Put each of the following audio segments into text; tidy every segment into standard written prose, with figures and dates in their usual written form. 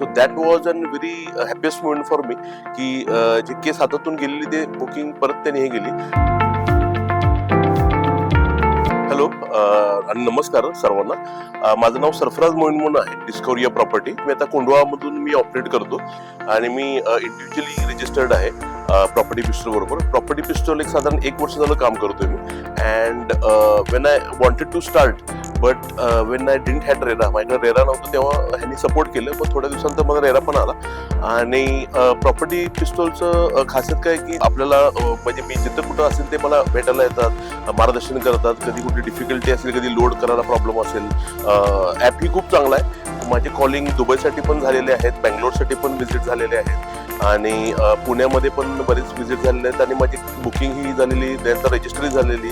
So that was an very happiest moment for me की जे केस हातातून गेलेली ते बुकिंग परत त्यांनी हे गेली. हॅलो आणि नमस्कार सर्वांना. माझं नाव सरफराज मोईन म्हणून आहे, डिस्कवरी प्रॉपर्टी. मी आता कोंढवामधून मी ऑपरेट करतो आणि मी इंडिव्हिज्युअली रजिस्टर्ड आहे प्रॉपर्टी पिस्टल बरोबर. प्रॉपर्टी पिस्टल एक साधारण 1 वर्ष झालं काम करतोय मी. And when I wanted to start but when I didn't had RERA, माझ्याकडे रेरा नव्हतं तेव्हा ह्यांनी सपोर्ट केलं. पण थोड्या दिवसानंतर मला रेरा पण आला. आणि प्रॉपर्टी पिस्टलचं खासियत काय की आपल्याला म्हणजे मी जिथं कुठं असेल ते मला भेटायला येतात, मार्गदर्शन करतात. कधी कुठे डिफिकल्टी असेल, कधी लोड करायला प्रॉब्लेम असेल. ॲप ही खूप चांगला आहे. माझे कॉलिंग दुबईसाठी पण झालेले आहेत, बँगलोरसाठी पण व्हिजिट झालेले आहेत आणि पुण्यामध्ये पण बरेच व्हिजिट झालेले आहेत. आणि माझी बुकिंग ही झालेली, त्यानंतर रजिस्ट्री झालेली.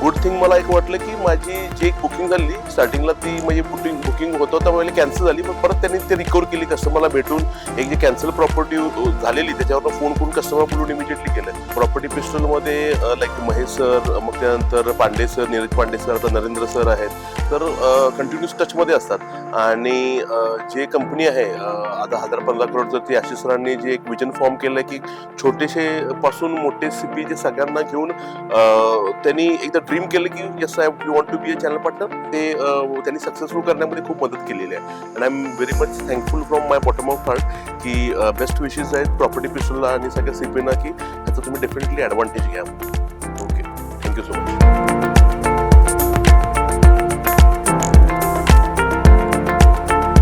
गुड थिंग मला एक वाटलं की माझी जी एक बुकिंग झाली स्टार्टिंगला ती म्हणजे बुकिंग होतं त्यामुळे कॅन्सल झाली, पण परत त्यांनी ते रिकवर केली कस्टमरला भेटून. एक जी कॅन्सल प्रॉपर्टी झालेली त्याच्यावर फोन करून कस्टमर बोलून इमिजिएटली केलं. प्रॉपर्टी पिस्टलमध्ये लाईक महेश सर, मग त्यानंतर पांडे सर, नीरज पांडे सर, आता नरेंद्र सर आहेत, तर कंटिन्युअस टचमध्ये असतात. आणि जे कंपनी आहे आता 1015 करोडचं, ती आशिष सरांनी जे एक विजन फॉर्म केलं की छोटेसे पासून मोठे सीपी जे सगळ्यांना घेऊन त्यांनी एकदा ड्रीम केलं की yes I want to be a channel partner. ते त्यांनी सक्सेसफुल करण्यामध्ये खूप मदत केलेली आहे. And I am very much thankful from my bottom of heart की बेस्ट विशेस आहेत प्रॉपर्टी पिस्टलला आणि सगळ्या सीपीना की ह्याचा तुम्ही डेफिनेटली ॲडव्हान्टेज घ्या. Okay, thank you so much.